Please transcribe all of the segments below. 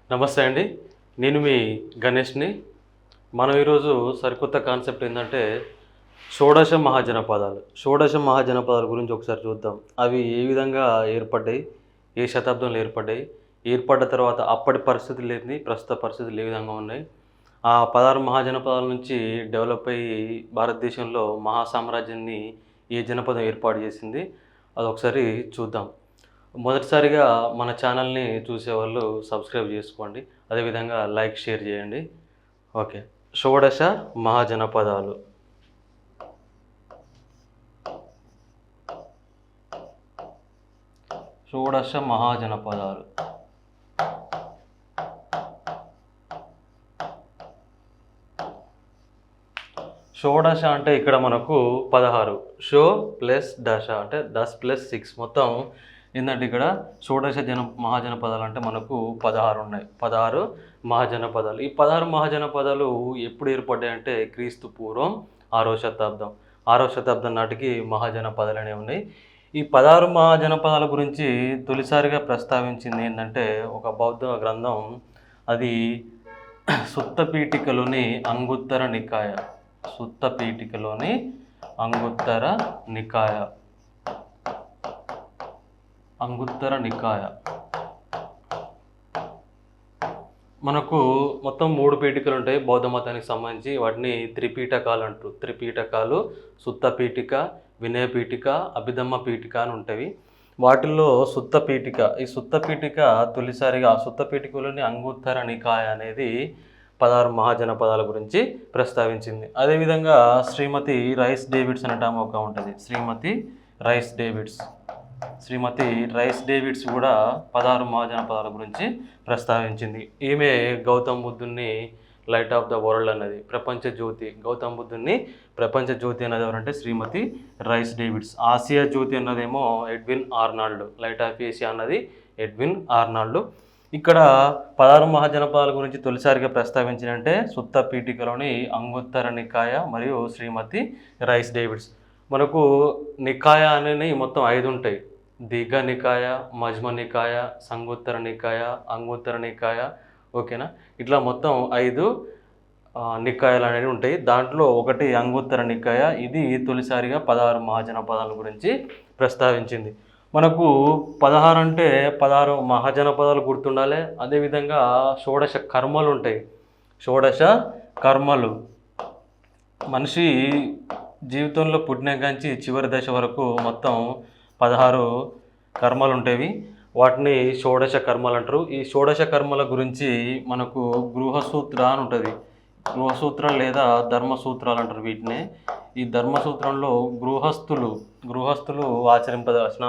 నమస్తే అండి. నేను మీ గణేష్‌ని. మనం ఈరోజు సరికొత్త కాన్సెప్ట్ ఏందంటే, షోడశ మహాజనపదాలు. షోడశ మహాజనపదాల గురించి ఒకసారి చూద్దాం. అవి ఏ విధంగా ఏర్పడ్డాయి? ఏ శతాబ్దంలో ఏర్పడ్డాయి? ఏర్పడ్డ తర్వాత అప్పటి పరిస్థితులేంది? ప్రస్తుత పరిస్థితులు ఏ విధంగా ఉన్నాయి? ఆ 16 మహాజనపదాల నుంచి డెవలప్ అయ్యి భారతదేశంలో మహాసామ్రాజ్యాన్ని ఏ జనపదం ఏర్పాటు చేసింది? అదొకసారి చూద్దాం. మొదటిసారిగా మన ఛానల్‌ని చూసేవాళ్ళు సబ్స్క్రైబ్ చేసుకోండి. అదేవిధంగా లైక్, షేర్ చేయండి. ఓకే. షోడశ మహాజనపదాలు. షోడశ మహాజనపదాలు. షోడశ అంటే ఇక్కడ మనకు 16. షో ప్లస్ దశ అంటే 10 ప్లస్ 6 మొత్తం ఏందంటే ఇక్కడ షోడశ మహాజనపదాలు అంటే మనకు 16 ఉన్నాయి. 16 మహాజనపదాలు. ఈ 16 మహాజనపదాలు ఎప్పుడు ఏర్పడ్డాయంటే క్రీస్తు పూర్వం 6వ శతాబ్దం. 6వ శతాబ్దం నాటికి మహాజనపదాలు అనేవి ఉన్నాయి. ఈ 16 మహాజనపదాల గురించి తొలిసారిగా ప్రస్తావించింది ఏంటంటే ఒక బౌద్ధ గ్రంథం. అది సుత్త పీఠికలోని అంగుత్తర నికాయ. సుత్త పీఠికలోని అంగుత్తర నికాయ. అంగుత్తర నికాయ. మనకు మొత్తం 3 పీఠికలు ఉంటాయి బౌద్ధ మతానికి సంబంధించి. వాటిని త్రిపీఠకాలు అంటారు. త్రిపీఠకాలు సుత్త పీఠిక, వినయ పీఠిక, అభిధమ్మ పీఠిక అని ఉంటాయి. వాటిల్లో సుత్త పీఠిక. ఈ సుత్త పీఠిక తొలిసారిగా సుత్త పీఠికలోని అంగుత్తర నికాయ అనేది 16 మహాజనపదాల గురించి ప్రస్తావించింది. అదేవిధంగా శ్రీమతి రైస్ డేవిడ్స్ అనే ఆమె ఒక ఉంటుంది. శ్రీమతి రైస్ డేవిడ్స్ కూడా 16 మహాజనపదాల గురించి ప్రస్తావించింది. ఈమె గౌతమ్ బుద్ధుని లైట్ ఆఫ్ ద వరల్డ్ అన్నది, ప్రపంచ జ్యోతి. గౌతమ్ బుద్ధుని ప్రపంచ జ్యోతి అన్నది ఎవరంటే శ్రీమతి రైస్ డేవిడ్స్. ఆసియా జ్యోతి అన్నదేమో Edwin Arnold. Light of Asia అన్నది ఎడ్విన్ ఆర్నాల్డ్. ఇక్కడ 16 మహాజనపదాల గురించి తొలిసారిగా ప్రస్తావించినంటే సుత్త పీఠికలోని అంగుత్తర నికాయ మరియు శ్రీమతి రైస్ డేవిడ్స్. మనకు నికాయ అనేవి మొత్తం 5 ఉంటాయి. దీఘ నికాయ, మజ్మ నికాయ, సంగుత్తర నికాయ, అంగుత్తర నికాయ. ఓకేనా? ఇట్లా మొత్తం 5 నికాయాలు అనేవి ఉంటాయి. దాంట్లో ఒకటి అంగుత్తర నికాయ. ఇది తొలిసారిగా 16 మహాజనపదాల గురించి ప్రస్తావించింది. మనకు 16 అంటే 16 మహాజనపదాలు గుర్తుండాలి. అదేవిధంగా షోడశ కర్మలు ఉంటాయి. షోడశ కర్మలు మనిషి జీవితంలో పుట్టిన కాంచి చివరి దశ వరకు మొత్తం 16 కర్మలు ఉంటాయి. వాటిని షోడశ కర్మలు అంటారు. ఈ షోడశ కర్మల గురించి మనకు గృహసూత్ర అని ఉంటుంది. గృహసూత్రం లేదా ధర్మసూత్రాలు అంటారు వీటిని. ఈ ధర్మసూత్రంలో గృహస్థులు ఆచరింపదలసిన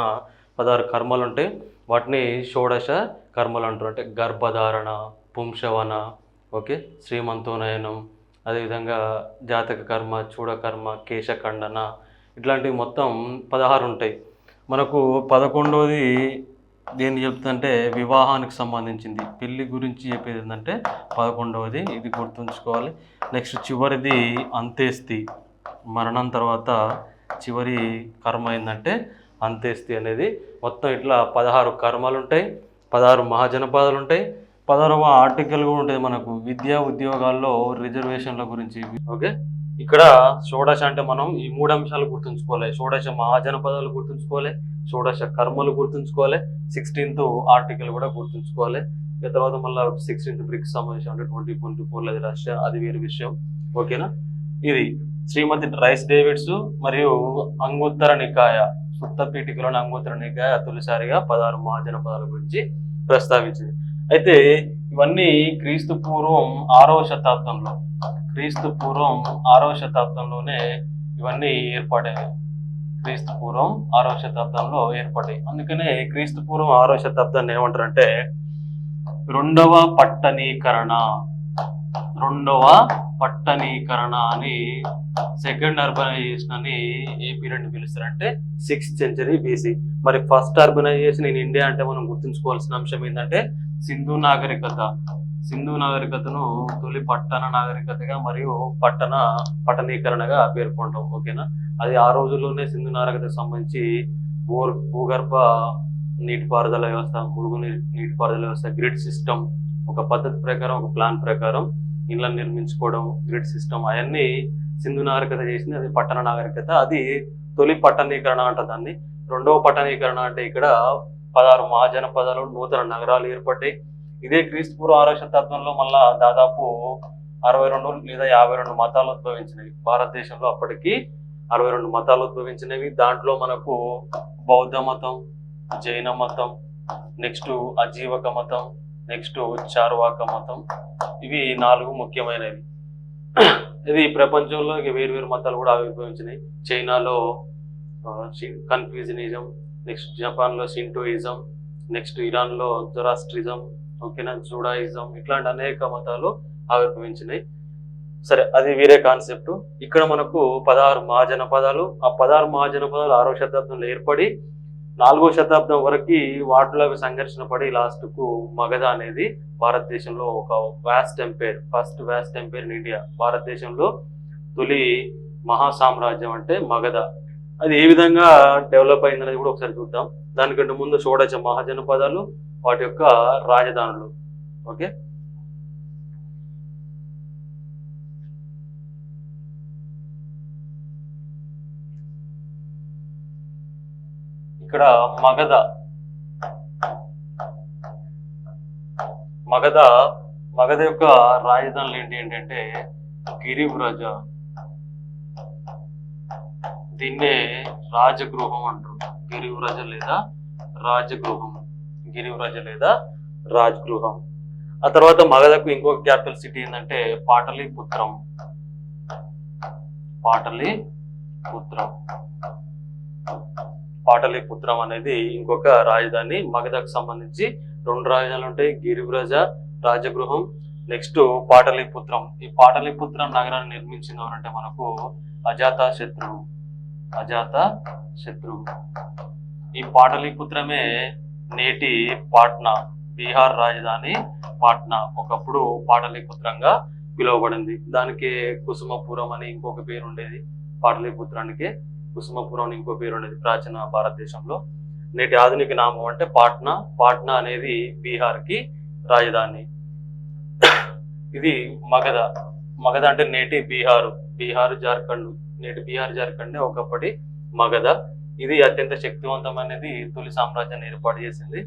16 కర్మలు ఉంటాయి. వాటిని షోడశ కర్మలు అంటారు. అంటే గర్భధారణ, పుంసవన, ఓకే, శ్రీమంతోనయనం, అదేవిధంగా జాతక కర్మ, చూడకర్మ, కేశఖండన, ఇట్లాంటివి మొత్తం 16 ఉంటాయి. మనకు 11వది దేన్ని చెప్తుందంటే వివాహానికి సంబంధించింది. పెళ్ళి గురించి చెప్పేది ఏంటంటే 11వది. ఇది గుర్తుంచుకోవాలి. నెక్స్ట్ చివరిది అంత్యేష్టి. మరణం తర్వాత చివరి కర్మ ఏంటంటే అంత్యేష్టి అనేది. మొత్తం ఇట్లా 16 కర్మలు ఉంటాయి. 16 మహాజనపదాలు ఉంటాయి. 16వ ఆర్టికల్ కూడా ఉంటుంది మనకు విద్యా ఉద్యోగాల్లో రిజర్వేషన్ల గురించి. ఓకే, ఇక్కడ షోడశ అంటే మనం ఈ 3 అంశాలు గుర్తుంచుకోవాలి. షోడశ మహాజనపదాలు గుర్తుంచుకోవాలి, షోడశ కర్మలు గుర్తుంచుకోవాలి, 16th ఆర్టికల్ కూడా గుర్తుంచుకోవాలి. ఇక తర్వాత మళ్ళీ 16th బ్రిక్స్ సమావేశం అంటే 2024 అది రష్యా, అది వేరే విషయం. ఓకేనా? ఇది శ్రీమతి రైస్ డేవిడ్స్ మరియు అంగుత్తర నికాయ, సుత్త పీఠికలోని అంగుత్తర నికాయ తొలిసారిగా 16 మహాజనపదాల గురించి ప్రస్తావించింది. అయితే ఇవన్నీ క్రీస్తు పూర్వం 6వ శతాబ్దంలో, క్రీస్తు పూర్వం 6వ శతాబ్దంలోనే ఇవన్నీ ఏర్పడాయి. క్రీస్తు పూర్వం 6వ శతాబ్దంలో ఏర్పడ్డాయి. అందుకనే క్రీస్తు పూర్వం 6వ శతాబ్దాన్ని ఏమంటారంటే రెండవ పట్టణీకరణ అని, సెకండ్ అర్బనైజేషన్ అని ఏ పీరియడ్ని పిలుస్తారంటే 6th century BC. మరి ఫస్ట్ అర్బనైజేషన్ ఇన్ ఇండియా అంటే మనం గుర్తుంచుకోవాల్సిన అంశం ఏంటంటే సింధు నాగరికతను తొలి పట్టణ నాగరికతగా మరియు పట్టణీకరణగా పేర్కొంటాం. ఓకేనా? అది ఆ రోజుల్లోనే సింధు నాగరికతకు సంబంధించి భూగర్భ నీటిపారుదల వ్యవస్థ, మురుగు నీటిపారుదల వ్యవస్థ, గ్రిడ్ సిస్టమ్, ఒక పద్ధతి ప్రకారం, ఒక ప్లాన్ ప్రకారం ఇళ్ళని నిర్మించుకోవడం, గ్రిడ్ సిస్టమ్ అవన్నీ సింధు నాగరికత చేసింది. అది పట్టణ నాగరికత. అది తొలి పట్టణీకరణ అంట దాన్ని. రెండవ పట్టణీకరణ అంటే ఇక్కడ 16 మహాజనపదాలు, నూతన నగరాలు ఏర్పడ్డాయి. ఇదే క్రీస్తుపూర్వం 6వ శతాబ్దంలో మళ్ళా దాదాపు 62 లేదా 52 మతాలు ఉద్భవించినవి భారతదేశంలో. అప్పటికి 62 మతాలు ఉద్భవించినవి. దాంట్లో మనకు బౌద్ధ మతం, జైన మతం, నెక్స్ట్ అజీవక మతం, నెక్స్ట్ చార్వాక మతం, ఇవి 4 ముఖ్యమైనవి. ఇది ప్రపంచంలో వేరు వేరు మతాలు కూడా ఆవిర్భవించినాయి. చైనాలో కన్ఫ్యూజనిజం, నెక్స్ట్ జపాన్లో షింటోయిజం, నెక్స్ట్ ఇరాన్లో జొరాస్ట్రిజం, ఓకేనా, జూడాయిజం, ఇట్లాంటి అనేక మతాలు ఆవిర్భవించినాయి. సరే, అది వేరే కాన్సెప్ట్. ఇక్కడ మనకు 16 మహాజనపదాలు. ఆ 16 మహాజనపదాలు 6వ శతాబ్దంలో ఏర్పడి 4వ శతాబ్దం వరకు వాటిలో సంఘర్షణ పడి లాస్ట్ కు మగధ అనేది భారతదేశంలో ఒక vast empire, first vast empire in India. భారతదేశంలో తొలి మహాసామ్రాజ్యం అంటే మగధ. అది ఏ విధంగా డెవలప్ అయింది అనేది కూడా ఒకసారి చూద్దాం. దానికంటే ముందు షోడశ మహాజనపదాలు, వాటి యొక్క రాజధానులు. ఓకే, ఇక్కడ మగధ యొక్క రాజధానులు ఏంటంటే గిరివ్రజ, దీన్నే రాజగృహం అంటారు. గిరివ్రజ లేదా రాజగృహం, గిరివ్రజ లేదా రాజగృహం. ఆ తర్వాత మగధకు ఇంకొక క్యాపిటల్ సిటీ ఏంటంటే పాటలీపుత్రం. పాటలీపుత్రం అనేది ఇంకొక రాజధాని. మగధకు సంబంధించి 2 రాజధానులు ఉంటాయి, గిరివ్రజ రాజగృహం, నెక్స్ట్ పాటలీపుత్రం. ఈ పాటలీపుత్రం నగరాన్ని నిర్మించింది ఎవరంటే మనకు అజాతశత్రువు. ఈ పాటలీపుత్రమే నేటి పాట్నా, బీహార్ రాజధాని పాట్నా. ఒకప్పుడు పాటలీపుత్రంగా పిలువబడింది. దానికి కుసుమపురం అని ఇంకొక పేరు ఉండేది. పాటలీపుత్రానికి కుసుమపురం అని ఇంకో పేరు ఉండేది ప్రాచీన భారతదేశంలో. నేటి ఆధునిక నామం అంటే పాట్నా. పాట్నా అనేది బీహార్ కి రాజధాని. ఇది మగధ అంటే నేటి బీహార్ జార్ఖండ్. నేటి బీహార్ జార్ఖండ్ ఒకప్పటి మగధ. ఇది అత్యంత శక్తివంతమైనది, తొలి సామ్రాజ్యాన్ని ఏర్పాటు చేసింది.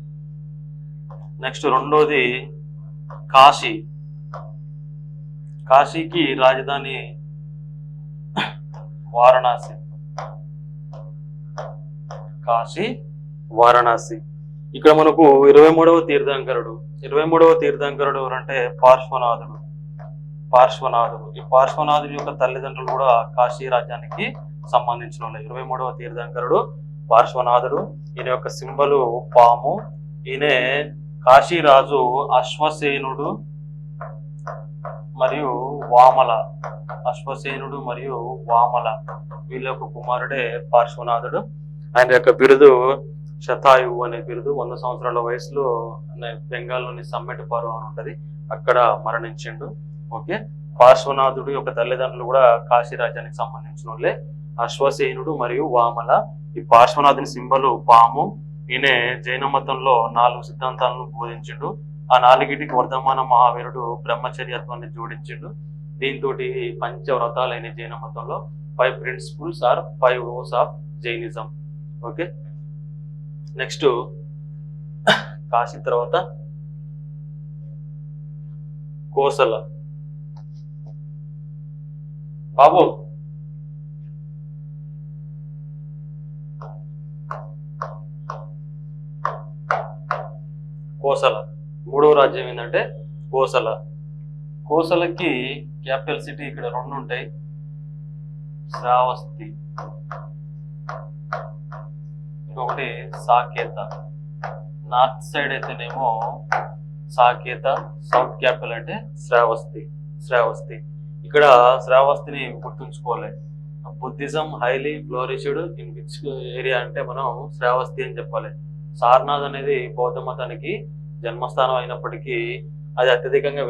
నెక్స్ట్ రెండోది కాశీ. కాశీకి రాజధాని వారణాసి. ఇక్కడ మనకు 23వ తీర్థంకరుడు. 23వ తీర్థంకరుడు ఎవరంటే పార్శ్వనాథుడు. ఈ పార్శ్వనాథుడి యొక్క తల్లిదండ్రులు కూడా కాశీ రాజ్యానికి సంబంధించిన వాళ్ళు. 23వ తీర్థంకరుడు పార్శ్వనాథుడు. ఈయన యొక్క సింబలు పాము. ఈయన కాశీరాజు అశ్వసేనుడు మరియు వామల వీళ్ళ యొక్క కుమారుడే పార్శ్వనాథుడు. ఆయన యొక్క బిరుదు శతాయువు అనే బిరుదు. 100 సంవత్సరాల వయసులో బెంగాల్లోని సమ్మెట్ పర్వం అని ఉంటది, అక్కడ మరణించిండు. ఓకే, పార్శ్వనాథుడు యొక్క తల్లిదండ్రులు కూడా కాశీ రాజ్యానికి సంబంధించిన వాళ్ళే, అశ్వసేనుడు మరియు వామల. ఈ పార్శ్వనాథుని సింబలు పాము. ఈయన జైన మతంలో 4 సిద్ధాంతాలను బోధించిండు. ఆ 4టికి వర్ధమాన మహావీరుడు బ్రహ్మచర్యత్వాన్ని జోడించిండు. దీంతో పంచవ్రతాలైన జైన మతంలో 5 principles are 5 rows of Jainism. Okay, next Kashi తర్వాత కోసల. బాబు కోసల 3వ రాజ్యం ఏంటంటే కోసల. కోసలకి క్యాపిటల్ సిటీ ఇక్కడ 2 ఉంటాయి, శ్రావస్తి, ఇంకొకటి సాకేత. నార్త్ సైడ్ అయితేనేమో సాకేత, సౌత్ క్యాపిటల్ అంటే శ్రావస్తి. ఇక్కడ శ్రావస్తిని గుర్తుంచుకోవాలి. Buddhism highly flourished in which area అంటే మనం శ్రావస్తి అని చెప్పాలి. సారనాథ్ అనేది బౌద్ధ మతానికి జన్మస్థానం అయినప్పటికీ అది అత్యధికంగా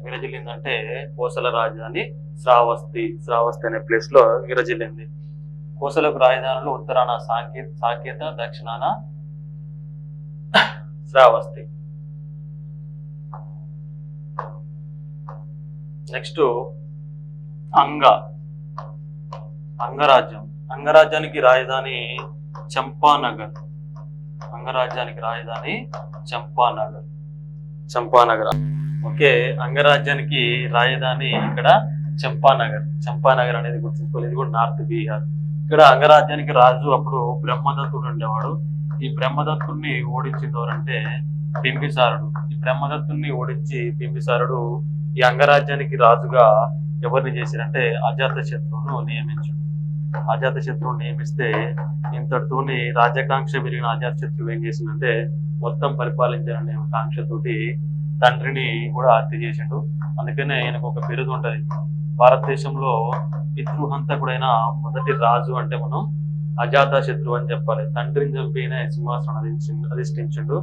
విరజిల్లిందంటే కోసల రాజధాని శ్రావస్తి అనే ప్లేస్ లో విరజిల్లింది. కోసలకు రాజధానులు ఉత్తరాన సాకేత, దక్షిణాన శ్రావస్తి. నెక్స్ట్ అంగరాజ్యం. అంగరాజ్యానికి రాజధాని చంపానగర్. అంగరాజ్యానికి రాజధాని చంపానగర్. ఓకే, అంగరాజ్యానికి రాజధాని ఇక్కడ చంపానగర్ అనేది గుర్తుంచుకోలేదు. ఇది కూడా నార్త్ బీహార్. ఇక్కడ అంగరాజ్యానికి రాజు అప్పుడు బ్రహ్మదత్తుడు ఉండేవాడు. ఈ బ్రహ్మదత్తుడిని ఓడించింది ఎవరంటే బింబిసారుడు. ఈ బ్రహ్మదత్తుడిని ఓడించి బింబిసారుడు ఈ అంగరాజ్యానికి రాజుగా ఎవరిని చేశారంటే అజాతశత్రువును నియమించాడు. అజాతశత్రువును నియమిస్తే ఇంతటితోని రాజ్యాకాంక్ష పెరిగిన అజాతశత్రువు ఏం చేసిందంటే మొత్తం పరిపాలించాలనే కాంక్షతోటి తండ్రిని కూడా హత్య చేసిండు. అందుకనే ఆయనకు ఒక బిరుదు ఉంటది. భారతదేశంలో పితృహంతకుడైన మొదటి రాజు అంటే మనం అజాతశత్రువు అని చెప్పాలి. తండ్రిని చంపిన సింహాసనం అధిష్ఠించిండు.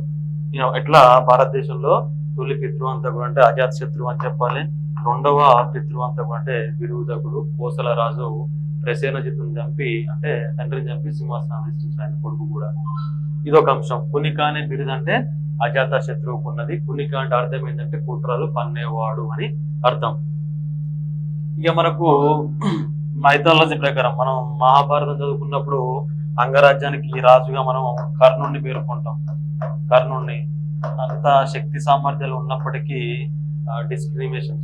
ఎట్లా భారతదేశంలో తొలి పితృహంతకుడు అంటే అజాతశత్రువు అని చెప్పాలి. రెండవ పితృహంతకుడు అంటే విరూధకుడు. కోసల రాజు ప్రసేనజిత్తుని చంపి అంటే తండ్రిని చంపి సింహాసనం అధిష్ఠించిన ఆయన కొడుకు కూడా. ఇదొక అంశం. కునిక అనే బిరుదు అంటే అజాత శత్రువుకు ఉన్నది. కునిక అంటే అర్థం ఏంటంటే కుట్రలు పన్నేవాడు అని అర్థం. ఇక మనకు మైథాలజీ ప్రకారం మనం మహాభారతం చదువుకున్నప్పుడు అంగరాజ్యానికి రాజుగా మనం కర్ణుడిని పేర్కొంటాం. కర్ణుడిని అంత శక్తి సామర్థ్యాలు ఉన్నప్పటికీ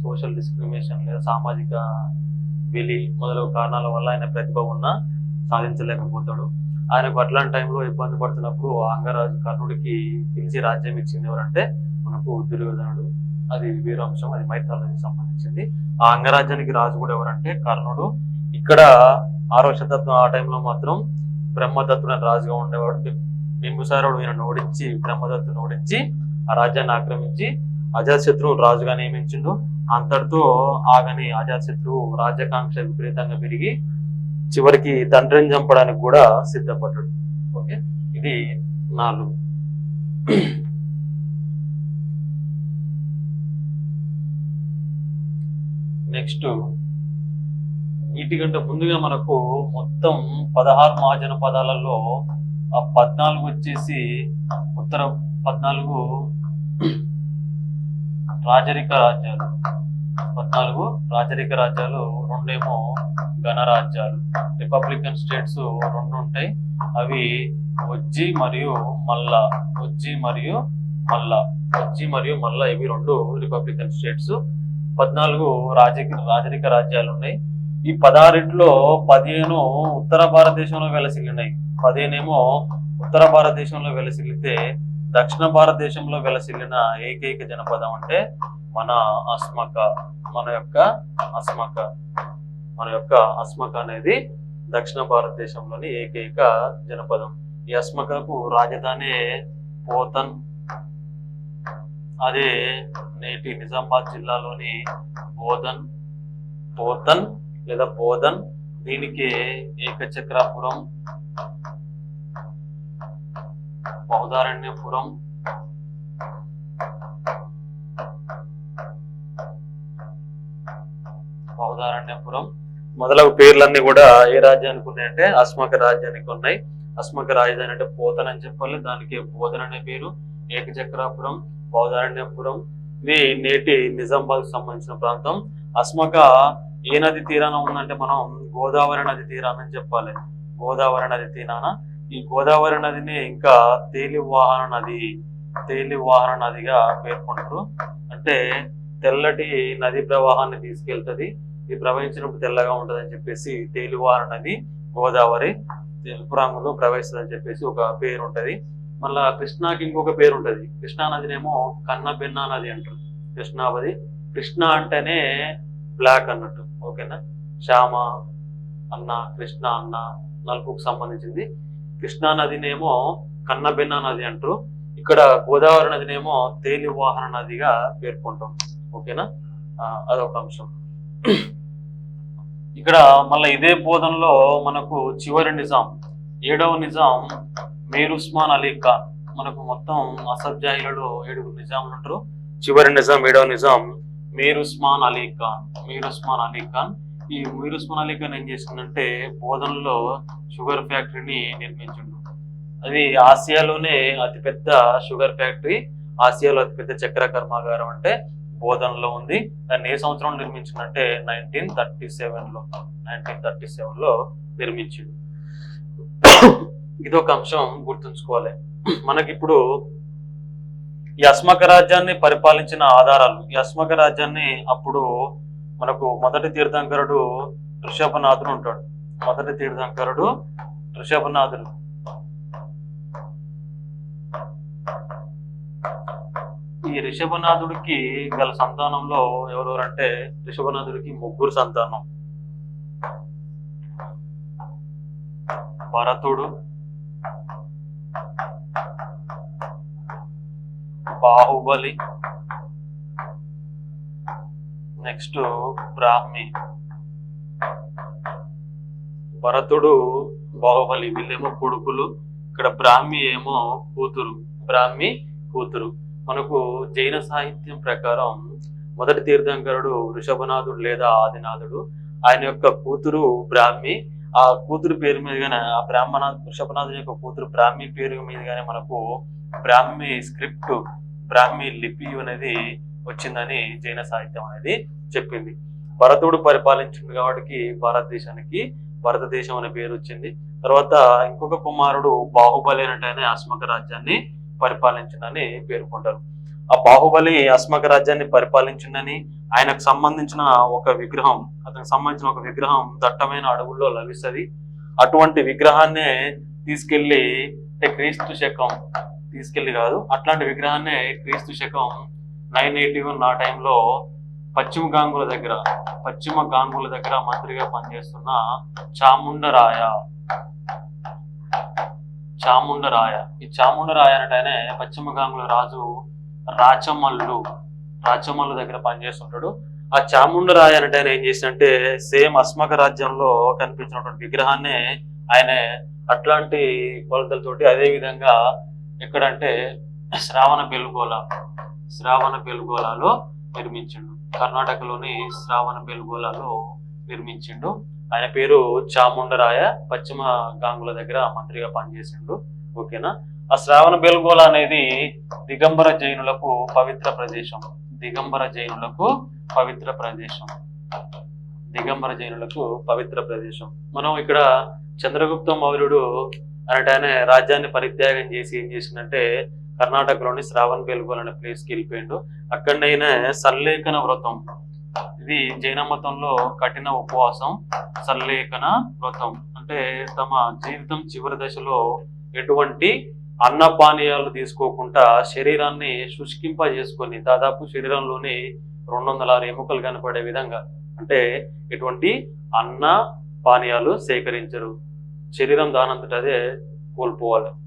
సోషల్ డిస్క్రిమినేషన్ లేదా సామాజిక వెలి మొదలగు కారణాల వల్ల ఆయన ప్రతిభ ఉన్నా సాధించలేకపోతాడు. ఆయనకు అట్లాంటి టైంలో ఇబ్బంది పడుతున్నప్పుడు అంగరాజు కర్ణుడికి పిలిచి రాజ్యం ఇచ్చింది ఎవరంటే మనకు దుర్యోధనుడు. అది వేరే అంశం, అది మైథాలజీకి సంబంధించింది. ఆ అంగరాజ్యానికి రాజు కూడా ఎవరంటే కర్ణుడు. ఇక్కడ 6వ శతాబ్దం ఆ టైంలో మాత్రం బ్రహ్మదత్తుడు రాజుగా ఉండేవాడు. బింబిసారుడు ఈయన ఓడించి బ్రహ్మదత్తుని ఓడించి ఆ రాజ్యాన్ని ఆక్రమించి అజాతశత్రువు రాజుగా నియమించిండు. అంతటితో ఆగని అజాతశత్రువు రాజ్యాకాంక్ష విపరీతంగా పెరిగి చివరికి తండ్రిని చంపడానికి కూడా సిద్ధపడ్డాడు. ఓకే, ఇది 4. నెక్స్ట్ వీటికంటే ముందుగా మనకు మొత్తం 16 మహాజనపదాలలో 14 వచ్చేసి ఉత్తర 14 రాజరిక రాజ్యాలు. 14 రాజరిక రాజ్యాలు, 2 ఏమో గణరాజ్యాలు. రిపబ్లికన్ స్టేట్స్ 2 ఉంటాయి. అవి వజ్జి మరియు మల్ల ఇవి 2 రిపబ్లికన్ స్టేట్స్. 14 రాజరిక రాజ్యాలు ఉన్నాయి. ఈ 16లో 15 ఉత్తర భారతదేశంలో వెలసిల్లినాయి. 15 ఏమో ఉత్తర భారతదేశంలో వెలసిల్లితే దక్షిణ భారతదేశంలో వెలసిల్లిన ఏకైక జనపదం అంటే మన యొక్క అస్మక అనేది దక్షిణ భారతదేశంలోని ఏకైక జనపదం. ఈ అస్మకకు రాజధాని పోతన్. అదే నేటి నిజామాబాద్ జిల్లాలోని పోతన్ లేదా బోధన్. దీనికి ఏకచక్రాపురం, బౌధారణ్యపురం, మొదలగు పేర్లన్నీ కూడా ఏ రాజ్యానికి ఉన్నాయంటే అస్మక రాజ్యానికి ఉన్నాయి. అస్మక రాజధాని అంటే పోతన్ అని చెప్పాలి. దానికి బోధన్ అనే పేరు. ఏకచక్రాపురం, బౌధారణ్యపురం ఇవి నేటి నిజామాబాద్ కు సంబంధించిన ప్రాంతం. అస్మక ఏ నది తీరాన ఉందంటే మనం గోదావరి నది తీరాన అని చెప్పాలి. గోదావరి నది తీరాన. ఈ గోదావరి నదిని ఇంకా తేలివాహన నదిగా పేర్కొంటారు. అంటే తెల్లటి నది ప్రవాహాన్ని తీసుకెళ్తుంది. ఇది ప్రవహించినప్పుడు తెల్లగా ఉంటది అని చెప్పేసి తేలివాహన నది గోదావరి తెలుపు రంగులో ప్రవహిస్తుంది అని చెప్పేసి ఒక పేరు ఉంటది. మళ్ళా కృష్ణాకి ఇంకొక పేరు ఉంటది. కృష్ణా నదినేమో కన్నబెన్నా నది అంటారు. కృష్ణ అంటేనే బ్లాక్ అన్నట్టు. ఓకేనా, శ్యామ అన్న, కృష్ణ అన్న నలుపుకు సంబంధించింది. కృష్ణా నదినేమో కన్నబెన్నా నది అంటారు. ఇక్కడ గోదావరి నదినేమో తేలివాహన నదిగా పేర్కొంటాం. ఓకేనా, అదొక అంశం. ఇక్కడ మళ్ళీ ఇదే బోధనలో మనకు చివరి నిజాం, 7వ నిజాం మీర్ ఉస్మాన్ అలీ ఖాన్. మనకు మొత్తం అసబ్జాయిలలో 7 నిజాంలు ఉంటారు. చివరి నిజాం 7వ నిజాం మీర్ ఉస్మాన్ అలీ ఖాన్. ఈ మీర్ ఉస్మాన్ అలీ ఖాన్ ఏం చేసిందంటే బోధనలో షుగర్ ఫ్యాక్టరీని నిర్మించిండు. అది ఆసియాలోనే అతిపెద్ద షుగర్ ఫ్యాక్టరీ, ఆసియాలో అతిపెద్ద చక్కెర కర్మాగారం అంటే బోధనలో ఉంది. దాన్ని ఏ సంవత్సరం నిర్మించిందంటే 1937లో నిర్మించింది. ఇదొక అంశం గుర్తుంచుకోవాలి. మనకిప్పుడు ఈ అస్మక రాజ్యాన్ని పరిపాలించిన ఆధారాలు, ఈ అస్మక రాజ్యాన్ని అప్పుడు మనకు మొదటి తీర్థంకరుడు ఋషభనాథుడు ఉంటాడు. మొదటి తీర్థంకరుడు ఋషభనాథుడు. ఈ ఋషభనాథుడికి గల సంతానంలో ఎవరెవరంటే ఋషభనాథుడికి 3 సంతానం. భరతుడు, బాహుబలి, నెక్స్ట్ బ్రాహ్మి. భరతుడు, బాహుబలి వీళ్ళేమో కొడుకులు, ఇక్కడ బ్రాహ్మి ఏమో కూతురు. బ్రాహ్మి కూతురు. మనకు జైన సాహిత్యం ప్రకారం మొదటి తీర్థంకరుడు ఋషభనాథుడు లేదా ఆదినాథుడు, ఆయన యొక్క కూతురు బ్రాహ్మి. ఆ కూతురు పేరు మీదుగానే ఆ ఋషభనాథుని యొక్క కూతురు బ్రాహ్మి పేరు మీదుగానే మనకు బ్రాహ్మి స్క్రిప్ట్, బ్రాహ్మి లిపి అనేది వచ్చిందని జైన సాహిత్యం అనేది చెప్పింది. భరతుడు పరిపాలించింది కాబట్టి భారతదేశానికి భారతదేశం అనే పేరు వచ్చింది. తర్వాత ఇంకొక కుమారుడు బాహుబలి అనేటైన అస్మక రాజ్యాన్ని పరిపాలించిందని పేర్కొంటారు. ఆ బాహుబలి అస్మక రాజ్యాన్ని పరిపాలించిందని, ఆయనకు సంబంధించిన ఒక విగ్రహం, అతనికి సంబంధించిన ఒక విగ్రహం దట్టమైన అడవుల్లో లభిస్తుంది. అటువంటి విగ్రహాన్నే తీసుకెళ్లి క్రీస్తు శకం అట్లాంటి విగ్రహాన్నే క్రీస్తు శకం 981 ఆ టైంలో పశ్చిమ గాంగుల దగ్గర మంత్రిగా పనిచేస్తున్న చాముండరాయ ఈ చాముండరాయ అంటే పశ్చిమ గాంగుల రాజు రాచమల్లు దగ్గర పనిచేస్తుంటాడు. ఆ చాముండరాయ అంటే ఆయన ఏం చేసిందంటే సేమ్ అస్మక రాజ్యంలో కనిపించినటువంటి విగ్రహాన్ని ఆయన అట్లాంటి కొలతలతోటి అదే విధంగా ఎక్కడంటే శ్రావణ బెల్గోలాలో నిర్మించిండు. కర్ణాటకలోని శ్రావణ బెల్గోలాలో నిర్మించిండు. ఆయన పేరు చాముండరాయ. పశ్చిమ గాంగుల దగ్గర మంత్రిగా పనిచేసిండు. ఓకేనా. ఆ శ్రావణ బెల్గోలా అనేది దిగంబర జైనులకు పవిత్ర ప్రదేశం. మనం ఇక్కడ చంద్రగుప్త మౌర్యుడు ఆయన రాజ్యాన్ని పరిత్యాగం చేసి ఏం చేసిందంటే కర్ణాటకలోని శ్రావణ బెల్గోల్ అనే ప్లేస్ కి వెళ్ళిపోయిండు. అక్కడనైనా సల్లేఖన వ్రతం, ఇది జైన మతంలో కఠిన ఉపవాసం. సల్లేఖన వ్రతం అంటే తమ జీవితం చివరి దశలో ఎటువంటి అన్నపానీయాలు తీసుకోకుండా శరీరాన్ని శుష్కింపజేసుకొని దాదాపు శరీరంలోని 206 ఎముకలు కనపడే విధంగా, అంటే ఎటువంటి అన్న పానీయాలు సేకరించరు, శరీరం దానంతట అదే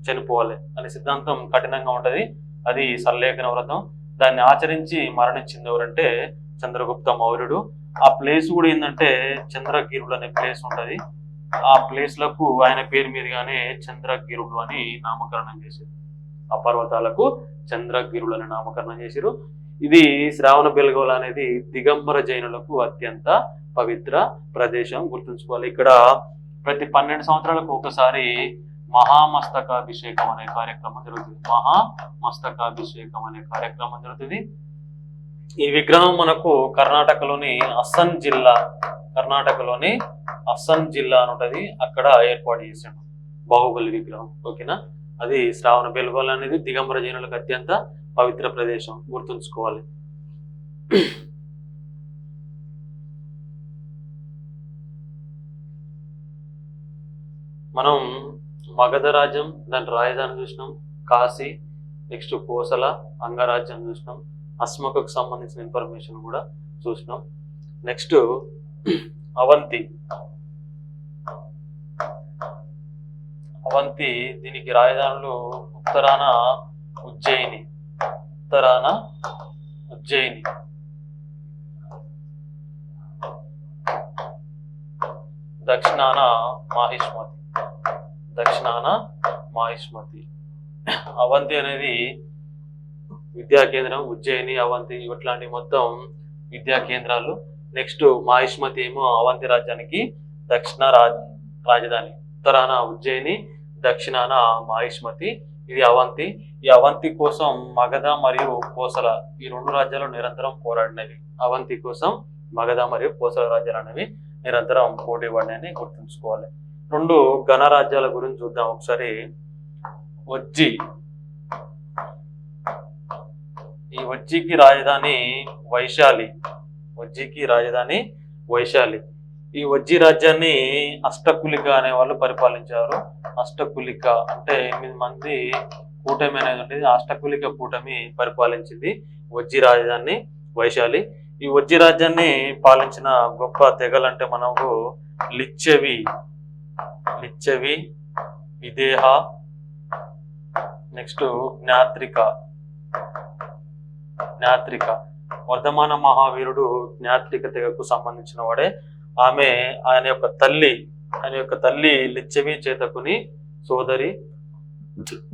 చనిపోవాలి అనే సిద్ధాంతం కఠినంగా ఉంటది. అది సల్లేఖన వ్రతం. దాన్ని ఆచరించి మరణించింది ఎవరంటే చంద్రగుప్త మౌర్యుడు. ఆ ప్లేస్ కూడా ఏంటంటే చంద్రగిరుడు అనే ప్లేస్ ఉంటది. ఆ ప్లేస్ లకు ఆయన పేరు మీదుగానే చంద్రగిరుడు అని నామకరణం చేశారు. ఆ పర్వతాలకు చంద్రగిరుడు అని నామకరణం చేశారు. ఇది శ్రావణ బెల్గోళ అనేది దిగంబర జైనులకు అత్యంత పవిత్ర ప్రదేశం. గుర్తుంచుకోవాలి. ఇక్కడ ప్రతి 12 సంవత్సరాలకు ఒకసారి మహామస్తకాభిషేకం అనే కార్యక్రమం జరుగుతుంది. ఈ విగ్రహం మనకు కర్ణాటకలోని అస్సన్ జిల్లా అని ఉంటది, అక్కడ ఏర్పాటు చేశాడు బాహుబలి విగ్రహం. ఓకేనా. అది శ్రావణ బెల్గోళ అనేది దిగంబర జైనులకు అత్యంత పవిత్ర ప్రదేశం. గుర్తుంచుకోవాలి. మనం మగధ రాజ్యం దాని రాజధాని చూసినాం, కాశీ, నెక్స్ట్ కోసల అంగరాజ్యం చూసినాం, అస్మకకు సంబంధించిన ఇన్ఫర్మేషన్ కూడా చూసినాం. నెక్స్ట్ అవంతి. దీనికి రాజధానులు ఉత్తరాన ఉజ్జయిని, దక్షిణాన మాహిష్మతి. అవంతి అనేది విద్యా కేంద్రం. ఉజ్జయిని, అవంతి ఇట్లాంటి మొత్తం విద్యా కేంద్రాలు. నెక్స్ట్ మాహిష్మతి ఏమో అవంతి రాజ్యానికి దక్షిణ రాజధాని. ఉత్తరాన ఉజ్జయిని, దక్షిణాన మాహిష్మతి. ఇది అవంతి. ఈ అవంతి కోసం మగధ మరియు కోసల ఈ రెండు రాజ్యాలు నిరంతరం పోరాడినవి. అవంతి కోసం మగధ మరియు కోసల రాజ్యాలు అనేవి నిరంతరం పోటీ పడినాయని గుర్తుంచుకోవాలి. రెండు గణరాజ్యాల గురించి చూద్దాం ఒకసారి. వజ్జి, ఈ వజ్జికి రాజధాని వైశాలి. వజ్జికి రాజధాని వైశాలి. ఈ వజ్జి రాజ్యాన్ని అష్టకులిక అనే వాళ్ళు పరిపాలించారు. అష్టకులిక అంటే 8 మంది కూటమి అనేది ఉంటుంది. అష్టకులిక కూటమి పరిపాలించింది వజ్జి రాజధాని వైశాలి. ఈ వజ్జి రాజ్యాన్ని పాలించిన గొప్ప తెగలంటే మనకు లిచ్చెవి, విదేహ, నెక్స్ట్ జ్ఞాత్రిక. వర్ధమాన మహావీరుడు జ్ఞాత్రిక తెగకు సంబంధించిన వాడే. ఆయన యొక్క తల్లి లిచ్చెవి చేతకుని సోదరి,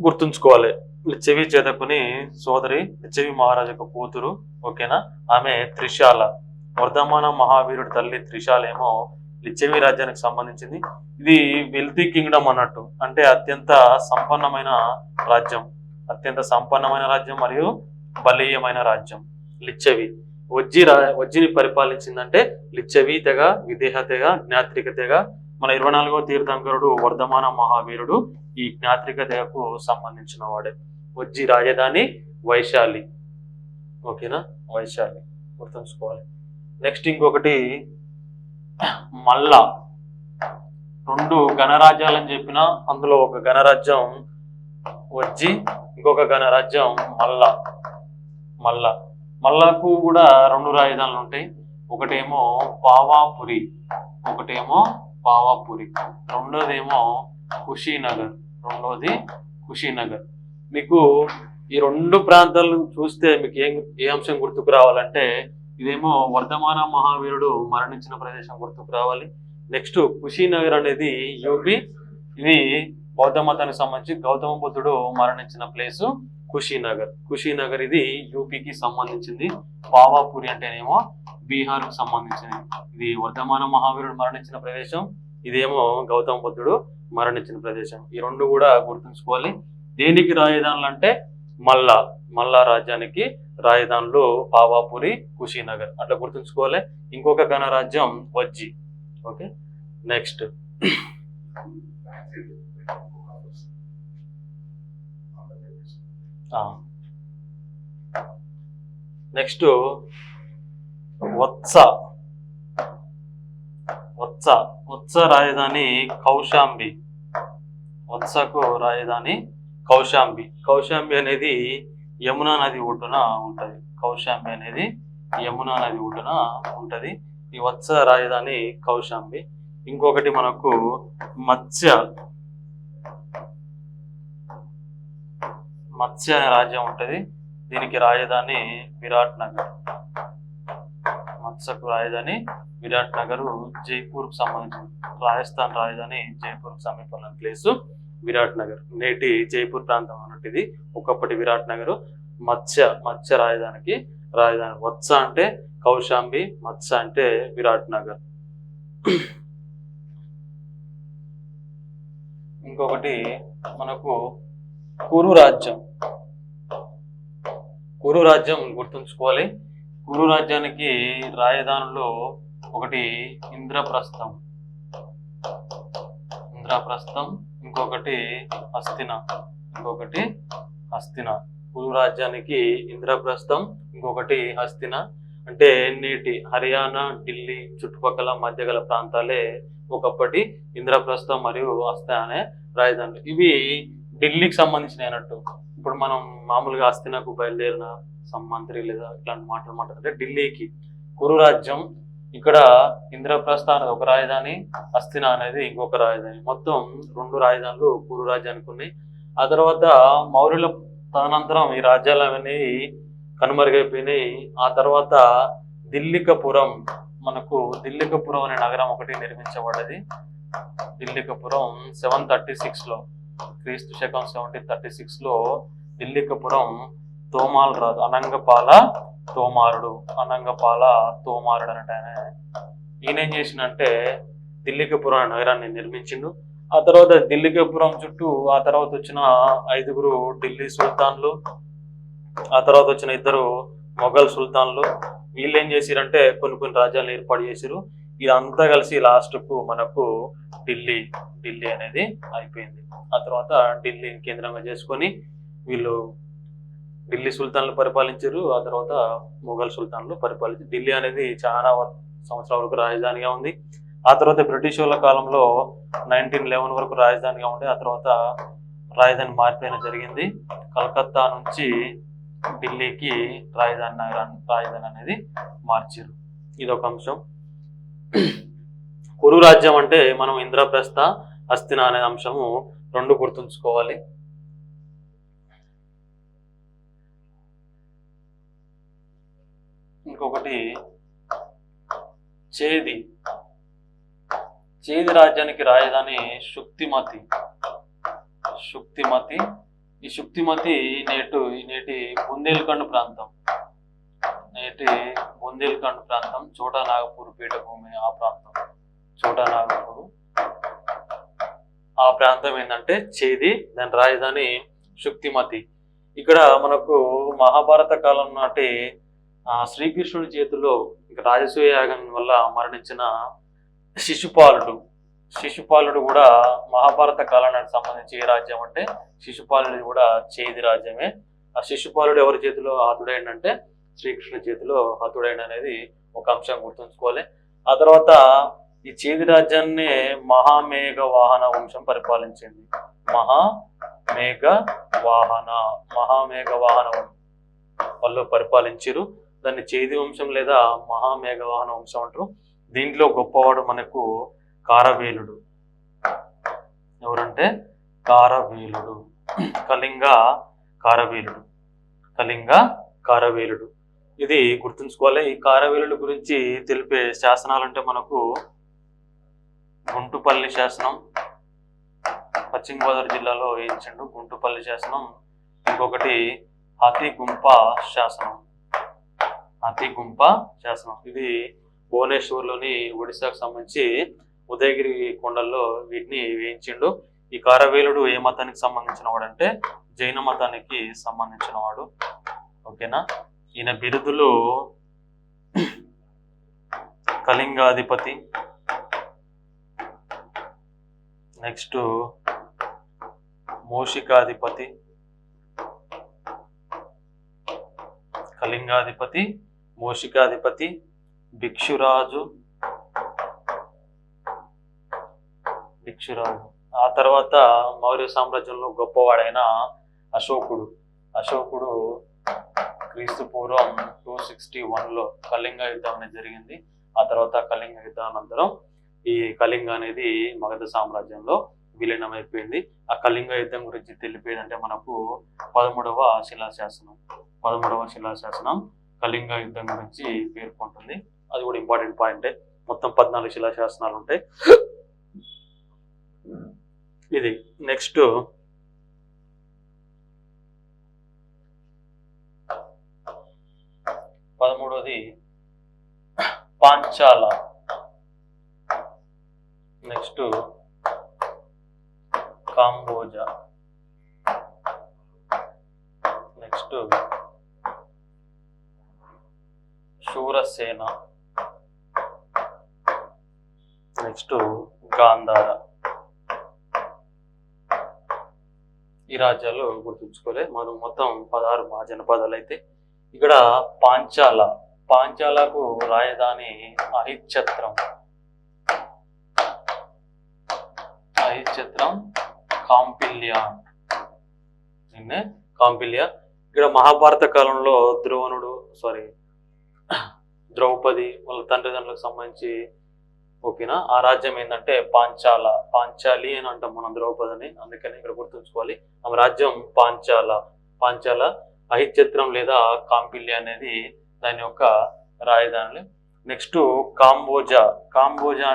గుర్తుంచుకోవాలి. లిచ్చెవి చేతకుని సోదరి, లిచ్చెవి మహారాజు యొక్క కూతురు. ఓకేనా? ఆమె త్రిశాల. వర్ధమాన మహావీరుడు తల్లి త్రిశాల ఏమో లిచ్చెవి రాజ్యానికి సంబంధించింది. ఇది వెల్తీ కింగ్డమ్ అన్నట్టు, అంటే అత్యంత సంపన్నమైన రాజ్యం మరియు బలీయమైన రాజ్యం లిచ్చెవి. వజ్జిని పరిపాలించిందంటే లిచ్చెవి తెగ, విదేహ తెగ, జ్ఞాత్రిక తెగ. మన 24వ తీర్థంకరుడు వర్ధమాన మహావీరుడు ఈ జ్ఞాత్రిక తెగకు సంబంధించిన వాడే. వజ్జి రాజధాని వైశాలి. ఓకేనా? వైశాలి గుర్తుంచుకోవాలి. నెక్స్ట్ ఇంకొకటి మల్ల. 2 గణరాజ్యాలని చెప్పిన, అందులో ఒక గణరాజ్యం వజ్జి, ఇంకొక గణరాజ్యం మల్లకు కూడా 2 రాజధానులు ఉంటాయి. ఒకటేమో పావాపురి, రెండోదేమో కుషీనగర్. మీకు ఈ 2 ప్రాంతాలను చూస్తే మీకు ఏ అంశం గుర్తుకు రావాలంటే, ఇదేమో వర్ధమాన మహావీరుడు మరణించిన ప్రదేశం గుర్తుకు రావాలి. నెక్స్ట్ కుషీనగర్ అనేది యూపీ. ఇది బౌద్ధ మతానికి సంబంధించి గౌతమ బుద్ధుడు మరణించిన ప్లేసు కుషీనగర్ ఇది యూపీకి సంబంధించింది. పావాపురి అంటేనేమో బీహార్ కు సంబంధించింది. ఇది వర్ధమాన మహావీరుడు మరణించిన ప్రదేశం, ఇదేమో గౌతమ బుద్ధుడు మరణించిన ప్రదేశం. ఈ 2 కూడా గుర్తుంచుకోవాలి. దేనికి రాజధానులు అంటే మల్లా రాజ్యానికి రాజధానులు పావాపురి, కుషీనగర్ అట్లా గుర్తుంచుకోవాలి. ఇంకొక గణరాజ్యం వజ్జి. ఓకే, నెక్స్ట్ వత్స రాజధాని కౌశాంబి. వత్సకు రాజధాని కౌశాంబి అనేది యమునా నది ఒడ్డున ఉంటది. ఈ వత్స రాజధాని కౌశాంబి. ఇంకొకటి మనకు మత్స్య అనే రాజ్యం ఉంటది. దీనికి రాజధాని విరాట్ నగర్. మత్స్యకు రాజధాని విరాట్ నగర్, జైపూర్ కు సంబంధించింది. రాజస్థాన్ రాజధాని జైపూర్ కు సమీపంలో ప్లేసు విరాట్ నగర్. నేటి జైపూర్ ప్రాంతం అన్నట్టు ఇది ఒకప్పటి విరాట్ నగర్. మత్స్య రాజధానికి రాజధాని. వత్స అంటే కౌశాంబి, మత్స్య అంటే విరాట్ నగర్. ఇంకొకటి మనకు కురు రాజ్యం గుర్తుంచుకోవాలి. కురు రాజ్యానికి రాజధానులు ఒకటి ఇంద్రప్రస్థం, ఇంకొకటి హస్తిన. కురు రాజ్యానికి ఇంద్రప్రస్థం, ఇంకొకటి హస్తిన. అంటే నేటి హర్యానా, ఢిల్లీ చుట్టుపక్కల మధ్య గల ప్రాంతాలే ఒకప్పటి ఇంద్రప్రస్థం మరియు హస్తిన అనే రాజధానులు. ఇవి ఢిల్లీకి సంబంధించిన అయినట్టు. ఇప్పుడు మనం మామూలుగా హస్తినకు బయలుదేరిన మంత్రి లేదా ఇట్లాంటి మాటలు మాట్లాడితే ఢిల్లీకి. కురు రాజ్యం ఇక్కడ ఇంద్రప్రస్థ అనేది ఒక రాజధాని, హస్తిన అనేది ఇంకొక రాజధాని. మొత్తం 2 రాజధానులు కురు రాజ్యానికి ఉన్నాయి. ఆ తర్వాత మౌర్యుల తదనంతరం ఈ రాజ్యాలు అనేవి కనుమరుగైపోయినాయి. ఆ తర్వాత దిల్లికపురం అనే నగరం ఒకటి నిర్మించబడ్డది. దిల్లికపురం 736లో, క్రీస్తు శకం 736లో దిల్లికపురం తోమాల్ రాజు అనంగపాల తోమారుడు అంటే ఈయన ఏం చేసిందంటే దిల్లికపురం నగరాన్ని నిర్మించిండు. ఆ తర్వాత ఢిల్లీపురం చుట్టూ ఆ తర్వాత వచ్చిన 5 ఢిల్లీ సుల్తాన్లు, ఆ తర్వాత వచ్చిన 2 మొఘల్ సుల్తాన్లు, వీళ్ళు ఏం చేసిరంటే కొన్ని రాజ్యాలను ఏర్పాటు చేసిరు. ఇదంతా కలిసి లాస్ట్ కు మనకు ఢిల్లీ అనేది అయిపోయింది. ఆ తర్వాత ఢిల్లీని కేంద్రంగా చేసుకొని వీళ్ళు ఢిల్లీ సుల్తాన్లు పరిపాలించారు. ఆ తర్వాత మొఘల్ సుల్తాన్లు పరిపాలించారు. ఢిల్లీ అనేది చాలా సంవత్సరాల వరకు రాజధానిగా ఉంది. ఆ తర్వాత బ్రిటిష్ వాళ్ళ కాలంలో 1911 వరకు రాజధానిగా ఉండే, ఆ తర్వాత రాజధాని మార్పు జరిగింది. కలకత్తా నుంచి ఢిల్లీకి రాజధాని అనేది మార్చారు. ఇదొక అంశం. కురు రాజ్యం అంటే మనం ఇంద్రప్రస్థ, హస్తిన అనే అంశము 2 గుర్తుంచుకోవాలి. ఇంకొకటి చేది రాజ్యానికి రాజధాని శుక్తిమతి. ఈ శుక్తిమతి నేటి బుందేల్ఖండ్ ప్రాంతం, చోటా నాగపూర్ పీఠభూమి, ఆ ప్రాంతం చోటా నాగపూర్, ఆ ప్రాంతం ఏంటంటే చేది, దాని రాజధాని శుక్తిమతి. ఇక్కడ మనకు మహాభారత కాలం నాటి శ్రీకృష్ణుడి చేతిలో రాజసూయ యాగం వల్ల మరణించిన శిశుపాలుడు కూడా మహాభారత కాలానికి సంబంధించి ఏ రాజ్యం అంటే శిశుపాలుడు కూడా చేది రాజ్యమే. ఆ శిశుపాలుడు ఎవరి చేతిలో హతుడైందంటే శ్రీకృష్ణుడి చేతిలో హతుడైన అనేది ఒక అంశం గుర్తుంచుకోవాలి. ఆ తర్వాత ఈ చేది రాజ్యాన్ని మహామేఘ వాహన వంశం పరిపాలించింది. మహామేఘ వాహన వాళ్ళు పరిపాలించారు. దాన్ని చేది వంశం లేదా మహామేఘ వాహన వంశం అంటారు. దీంట్లో గొప్పవాడు మనకు కారవేలుడు. ఎవరంటే కారవేలుడు, కళింగ కారవేలుడు. ఇది గుర్తుంచుకోవాలి. ఈ కారవేలుడు గురించి తెలిపే శాసనాలు అంటే మనకు గుంటుపల్లి శాసనం, పశ్చిమ గోదావరి జిల్లాలో వేయించండు గుంటుపల్లి శాసనం. ఇంకొకటి హతిగుంప శాసనం. ఇది భువనేశ్వర్లోని ఒడిశాకు సంబంధించి ఉదయగిరి కొండల్లో వీటిని వేయించిండు. ఈ కారవేలుడు ఏ మతానికి సంబంధించిన వాడు అంటే జైన మతానికి సంబంధించిన వాడు. ఓకేనా. ఈయన బిరుదులు కళింగాధిపతి, నెక్స్ట్ మూషికాధిపతి, కళింగాధిపతి, మూషికాధిపతి, భిక్షురాజు. ఆ తర్వాత మౌర్య సామ్రాజ్యంలో గొప్పవాడైన అశోకుడు క్రీస్తు పూర్వం 261లో కళింగ యుద్ధం అనేది జరిగింది. ఆ తర్వాత కళింగ యుద్ధానంతరం ఈ కళింగ అనేది మగధ సామ్రాజ్యంలో విలీనమైపోయింది. ఆ కళింగ యుద్ధం గురించి తెలిపేదంటే మనకు 13వ శిలాశాసనం కళింగ యుద్ధం గురించి పేర్కొంటుంది. అది కూడా ఇంపార్టెంట్ పాయింటే. మొత్తం 14 శిలాశాసనాలు ఉంటాయి. ఇది నెక్స్ట్ 13వది Panchala. Next Kamboja. Next Shurasena. Next Gandhara. ఈ రాజ్యాలు గుర్తుంచుకోలే. మనం మొత్తం 16 మహాజనపదాలు అయితే ఇక్కడ పాంచాలకు రాజధాని అహిచ్ఛత్రం, కాంపిల్య. ఇక్కడ మహాభారత కాలంలో ద్రౌపది వాళ్ళ తండ్రిదండ్రులకు సంబంధించి ఓకేనా ఆ రాజ్యం ఏంటంటే పాంచాలి అని అంటాం మనం ద్రౌపదిని, అందుకని ఇక్కడ గుర్తుంచుకోవాలి. ఆమె రాజ్యం పాంచాల. అహిచ్ఛత్రం లేదా కాంపిల్య అనేది దాని యొక్క రాజధాని. నెక్స్ట్ కాంబోజా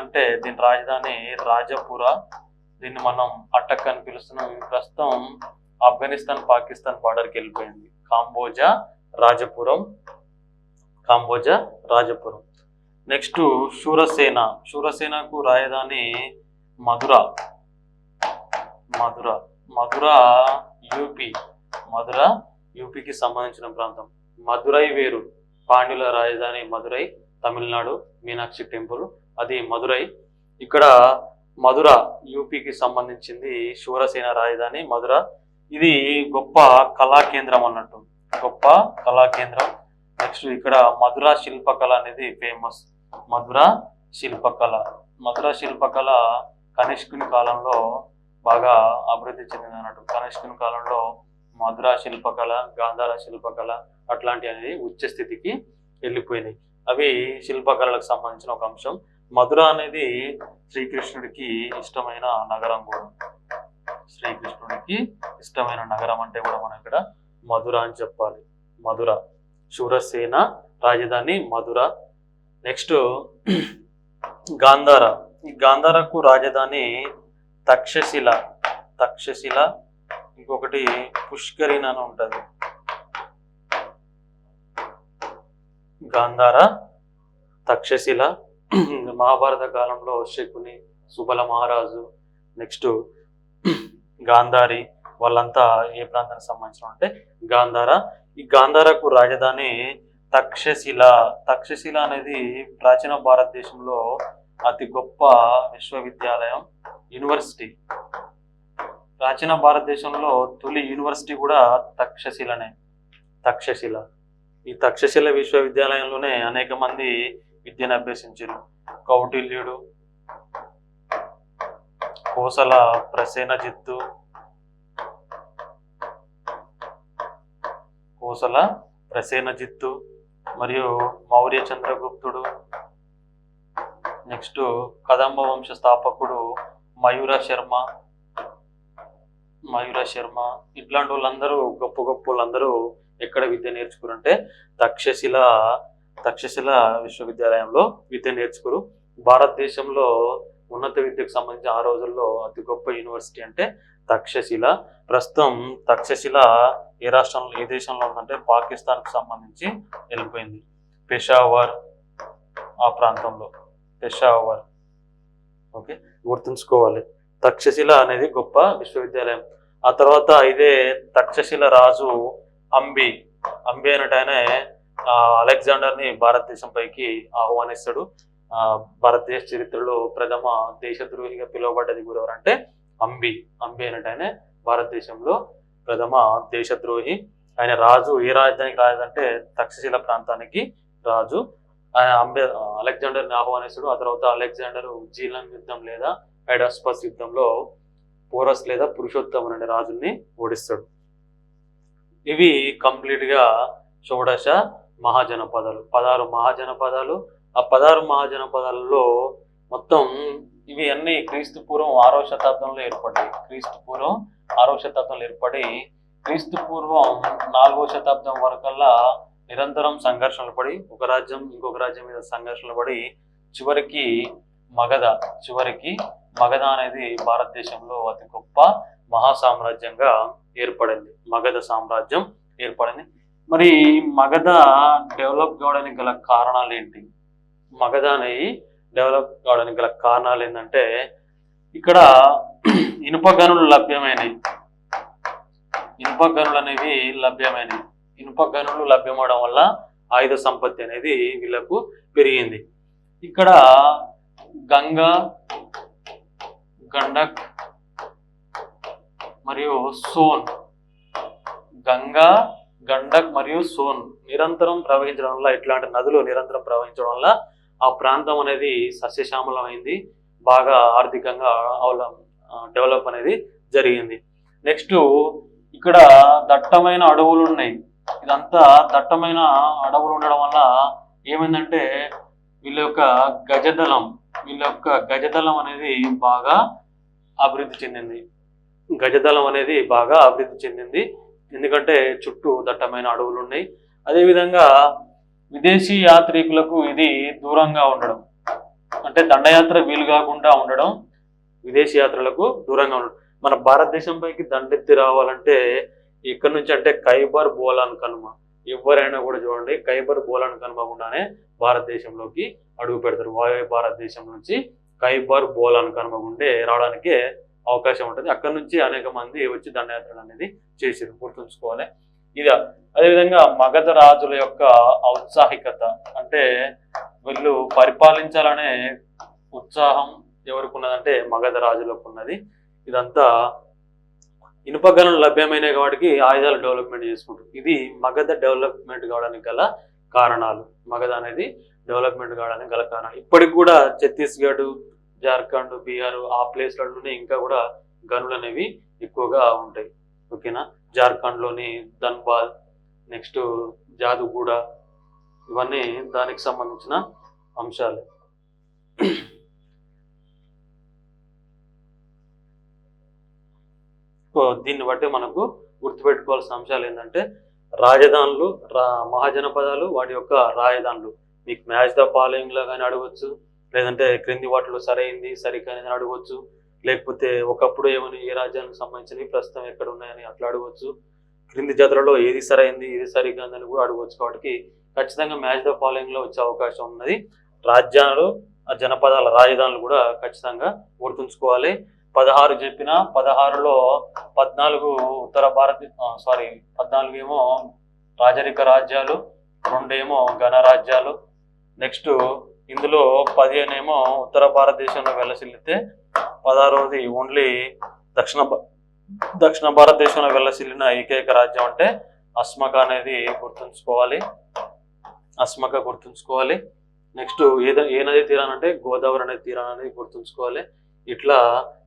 అంటే దీని రాజధాని రాజపుర. దీన్ని మనం అటక్ అని పిలుస్తున్నాం. ప్రస్తుతం ఆఫ్ఘనిస్తాన్ పాకిస్తాన్ బార్డర్కి వెళ్ళిపోయింది. కాంబోజా రాజపురం. నెక్స్ట్ శూరసేనకు రాజధాని మధుర. మధుర. మధుర యూపీ. మధుర యూపీకి సంబంధించిన ప్రాంతం. మదురై వేరు, పాండ్యుల రాజధాని మదురై, తమిళనాడు మీనాక్షి టెంపుల్ అది మదురై. ఇక్కడ మధుర యూపీకి సంబంధించింది, శూరసేన రాజధాని మధుర. ఇది గొప్ప కళా కేంద్రం అన్నట్టు, గొప్ప కళా కేంద్రం. నెక్స్ట్ ఇక్కడ మధుర శిల్పకళ అనేది ఫేమస్. మధుర శిల్పకళ. మధుర శిల్పకళ కనిష్కుని కాలంలో బాగా అభివృద్ధి చెందింది అన్నట్టు. కనిష్కుని కాలంలో మధుర శిల్పకళ, గాంధార శిల్పకళ అట్లాంటి అనేది ఉచ్చ స్థితికి వెళ్ళిపోయినాయి. అవి శిల్పకళలకు సంబంధించిన ఒక అంశం. మధుర అనేది శ్రీకృష్ణుడికి ఇష్టమైన నగరం కూడా. శ్రీకృష్ణుడికి ఇష్టమైన నగరం అంటే కూడా మనం ఇక్కడ మధుర అని చెప్పాలి. మధుర శూరసేన రాజధాని మధుర. నెక్స్ట్ గాంధార. ఈ గాంధారకు రాజధాని తక్షశిల. తక్షశిల. ఇంకొకటి పుష్కరిన్ అని ఉంటది. గాంధార, తక్షశిల. మహాభారత కాలంలో శకుని, సుబల మహారాజు, నెక్స్ట్ గాంధారి వాళ్ళంతా ఏ ప్రాంతానికి సంబంధించిన అంటే గాంధార. ఈ గాంధారకు రాజధాని తక్షశిల. తక్షశిల అనేది ప్రాచీన భారతదేశంలో అతి గొప్ప విశ్వవిద్యాలయం, యూనివర్సిటీ. ప్రాచీన భారతదేశంలో తొలి యూనివర్సిటీ కూడా తక్షశిలనే. తక్షశిల. ఈ తక్షశిల విశ్వవిద్యాలయంలోనే అనేక మంది విద్యను అభ్యసించారు. కౌటిల్యుడు, కోసల ప్రసేనజిత్తు, కోసల ప్రసేనజిత్తు మరియు మౌర్య చంద్రగుప్తుడు, నెక్స్ట్ కదంబ వంశ స్థాపకుడు మయూర శర్మ. ఇట్లాంటి వాళ్ళందరూ గొప్ప గొప్ప వాళ్ళందరూ ఎక్కడ విద్య నేర్చుకురంటే తక్షశిల విశ్వవిద్యాలయంలో విద్య నేర్చుకురు. భారతదేశంలో ఉన్నత విద్యకు సంబంధించి ఆ రోజుల్లో అతి గొప్ప యూనివర్సిటీ అంటే తక్షశిల. ప్రస్తుతం తక్షశిల ఏ రాష్ట్రంలో, ఏ దేశంలో ఉందంటే పాకిస్తాన్కు సంబంధించి వెళ్ళిపోయింది. పెషావర్ ఆ ప్రాంతంలో, పెషావర్. ఓకే, గుర్తుంచుకోవాలి. తక్షశిల అనేది గొప్ప విశ్వవిద్యాలయం. ఆ తర్వాత ఇదే తక్షశిల రాజు అంబి అనేట ఆయన అలెగ్జాండర్ని భారతదేశం పైకి ఆహ్వానిస్తాడు. భారతదేశ చరిత్రలో ప్రథమ దేశద్రోహిగా పిలువబడ్డది గురెవరంటే అంబి అనేట ఆయన భారతదేశంలో ప్రథమ దేశద్రోహి. ఆయన రాజు ఏ రాజధానికి రాజంటే తక్షశిల ప్రాంతానికి రాజు. ఆయన అలెగ్జాండర్ని ఆహ్వానిస్తాడు. ఆ తర్వాత అలెగ్జాండర్ జీలం యుద్ధం లేదా ఐడాస్పస్ యుద్ధంలో పోరస్ లేదా పురుషోత్తమ అనే రాజుల్ని ఓడిస్తాడు. ఇవి కంప్లీట్ గా షోడశ మహాజనపదాలు, 16 మహాజనపదాలు. ఆ 16 మహాజనపదాలలో మొత్తం ఇవి అన్ని క్రీస్తు పూర్వం 6వ శతాబ్దంలో ఏర్పడ్డాయి. క్రీస్తు పూర్వం 6వ శతాబ్దంలో ఏర్పడి క్రీస్తు పూర్వం 4వ శతాబ్దం వరకల్లా నిరంతరం సంఘర్షణలు పడి ఒక రాజ్యం ఇంకొక రాజ్యం మీద సంఘర్షణలు పడి చివరికి మగధ అనేది భారతదేశంలో అతి గొప్ప మహాసామ్రాజ్యంగా ఏర్పడింది. మగధ సామ్రాజ్యం ఏర్పడింది. మరి మగధ డెవలప్ కావడానికి గల కారణాలు ఏంటి? మగధ అనేది డెవలప్ కావడానికి గల కారణాలు ఏంటంటే ఇక్కడ ఇనుప గనులు లభ్యమైనవి. ఇనుప గనులు లభ్యమవడం వల్ల ఆయుధ సంపత్తి అనేది వీళ్ళకు పెరిగింది. ఇక్కడ గంగా, గండక్ మరియు సోన్, నిరంతరం ప్రవహించడం వల్ల, ఇట్లాంటి నదులు నిరంతరం ప్రవహించడం వల్ల ఆ ప్రాంతం అనేది సస్యశ్యామలమైంది. బాగా ఆర్థికంగా డెవలప్ అనేది జరిగింది. నెక్స్ట్ ఇక్కడ దట్టమైన అడవులు ఉన్నాయి. ఇదంతా దట్టమైన అడవులు ఉండడం వల్ల ఏమైందంటే వీళ్ళ యొక్క గజదళం అనేది బాగా అభివృద్ధి చెందింది. ఎందుకంటే చుట్టూ దట్టమైన అడవులు ఉన్నాయి. అదేవిధంగా విదేశీ యాత్రికులకు ఇది దూరంగా ఉండడం, అంటే దండయాత్ర వీలు కాకుండా ఉండడం, విదేశీ యాత్రలకు దూరంగా ఉండడం. మన భారతదేశం పైకి దండెత్తి రావాలంటే ఇక్కడ నుంచి అంటే ఖైబర్ బోలాన్ కనుమ, ఎవరైనా కూడా చూడండి ఖైబర్ బోలాన్ కనుమ గుండానే భారతదేశంలోకి అడుగు పెడతారు. వాయువ్య భారతదేశం నుంచి ఖైబర్ బోలాన్ కనుమ గుండే రావడానికే అవకాశం ఉంటుంది. అక్కడ నుంచి అనేక మంది వచ్చి దండయాత్రలు అనేది చేసారు, గుర్తుంచుకోవాలి. ఇది అదేవిధంగా మగధ రాజుల యొక్క ఔత్సాహికత, అంటే వీళ్ళు పరిపాలించాలనే ఉత్సాహం ఎవరికి ఉన్నదంటే మగధ రాజులకు ఉన్నది. ఇదంతా ఇనుప గనులు లభ్యమైన వాటికి ఆయుధాలు డెవలప్మెంట్ చేసుకుంటారు. ఇది మగధ డెవలప్మెంట్ కావడానికి గల కారణాలు. మగధ అనేది డెవలప్మెంట్ కావడానికి గల కారణాలు. ఇప్పటికి కూడా ఛత్తీస్గఢ్, జార్ఖండ్, బీహార్ ఆ ప్లేస్లలోనే ఇంకా కూడా గనులు అనేవి ఎక్కువగా ఉంటాయి. ఓకేనా. జార్ఖండ్లోని ధన్బాద్, నెక్స్ట్ జాదుగూడ, ఇవన్నీ దానికి సంబంధించిన అంశాలు. దీన్ని బట్టి మనకు గుర్తుపెట్టుకోవాల్సిన అంశాలు ఏంటంటే రాజధానులు, మహాజనపదాలు, వాటి యొక్క రాజధానులు. మీకు మ్యాచ్ ద ఫాలోయింగ్ లా కానీ అడగవచ్చు, లేదంటే క్రింది వాటిలో సరైంది సరికాని అడగవచ్చు, లేకపోతే ఒకప్పుడు ఏమని ఏ రాజ్యానికి సంబంధించినవి ప్రస్తుతం ఎక్కడ ఉన్నాయని అట్లా అడగవచ్చు, క్రింది జతలలో ఏది సరైంది ఏది సరికాదని కూడా అడగవచ్చు. కాబట్టి ఖచ్చితంగా మ్యాచ్ ద ఫాలోయింగ్ లో వచ్చే అవకాశం ఉన్నది. రాజ్యాలు, ఆ జనపదాల రాజధానులు కూడా ఖచ్చితంగా గుర్తుంచుకోవాలి. 16 చెప్పిన 16లో 14 ఉత్తర భారత 14 ఏమో రాజరిక రాజ్యాలు, 2 ఏమో గణరాజ్యాలు, నెక్స్ట్ ఇందులో 15 ఏమో ఉత్తర భారతదేశంలో వెలసిల్లితే 16వది ఓన్లీ దక్షిణ భారతదేశంలో వెలసిల్లిన ఏకైక రాజ్యం అంటే అస్మక అనేది గుర్తుంచుకోవాలి. అస్మక గుర్తుంచుకోవాలి. నెక్స్ట్ ఏ నది తీరానంటే గోదావరి నది తీరాననేది గుర్తుంచుకోవాలి. ఇట్లా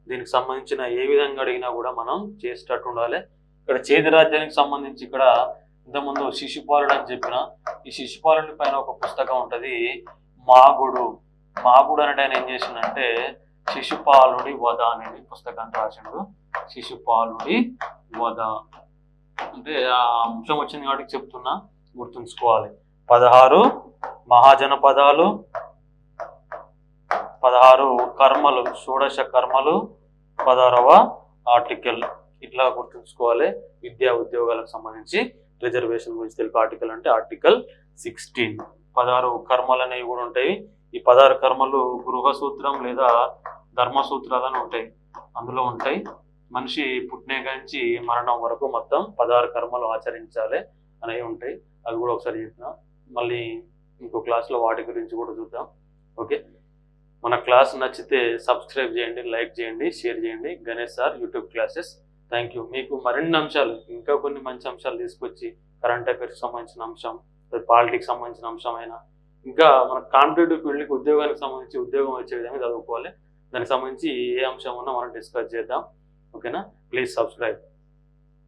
దీనికి సంబంధించిన ఏ విధంగా అడిగినా కూడా మనం చేసేటట్టు ఉండాలి. ఇక్కడ చేది రాజ్యానికి సంబంధించి ఇక్కడ ఇంతకుముందు శిశుపాలుడు అని చెప్పిన, ఈ శిశుపాలుడి పైన ఒక పుస్తకం ఉంటుంది, మాగుడు. మాగుడు అంటే ఆయన ఏం చేసిందంటే శిశుపాలుడి వధ అనేది పుస్తకాన్ని రాసిండు. శిశుపాలుడి వధ అంటే ఆ అంశం వచ్చింది కాబట్టి చెప్తున్నా, గుర్తుంచుకోవాలి. 16 మహాజనపదాలు, 16 కర్మలు, షోడశ కర్మలు, 16వ ఆర్టికల్. ఇట్లా గుర్తుంచుకోవాలి. విద్యా ఉద్యోగాలకు సంబంధించి రిజర్వేషన్ గురించి తెలుగు ఆర్టికల్ అంటే ఆర్టికల్ 16. 16 కర్మలు అనేవి కూడా ఉంటాయి. ఈ 16 కర్మలు గృహ సూత్రం లేదా ధర్మ సూత్రాలని ఉంటాయి, అందులో ఉంటాయి. మనిషి పుట్టిన నుంచి మరణం వరకు మొత్తం 16 కర్మలు ఆచరించాలి అనేవి ఉంటాయి. అవి కూడా ఒకసారి చెప్పిన, మళ్ళీ ఇంకో క్లాస్లో వాటి గురించి కూడా చూద్దాం. ఓకే. మన క్లాస్ నచ్చితే సబ్స్క్రైబ్ చేయండి, లైక్ చేయండి, షేర్ చేయండి. Ganesh sir YouTube classes. Thank you. మీకు మరిన్ని అంశాలు, ఇంకా కొన్ని మంచి అంశాలు తీసుకొచ్చి కరెంట్ అఫైర్స్ సంబంధించిన అంశం, పాలిటిక్స్ సంబంధించిన అంశమైనా, ఇంకా మన కాంపిటేటివ్ ఫీల్డ్కి ఉద్యోగానికి సంబంధించి ఉద్యోగం వచ్చే విధంగా చదువుకోవాలి. దానికి సంబంధించి ఏ అంశం ఉన్నా మనం డిస్కస్ చేద్దాం. ఓకేనా. Please subscribe.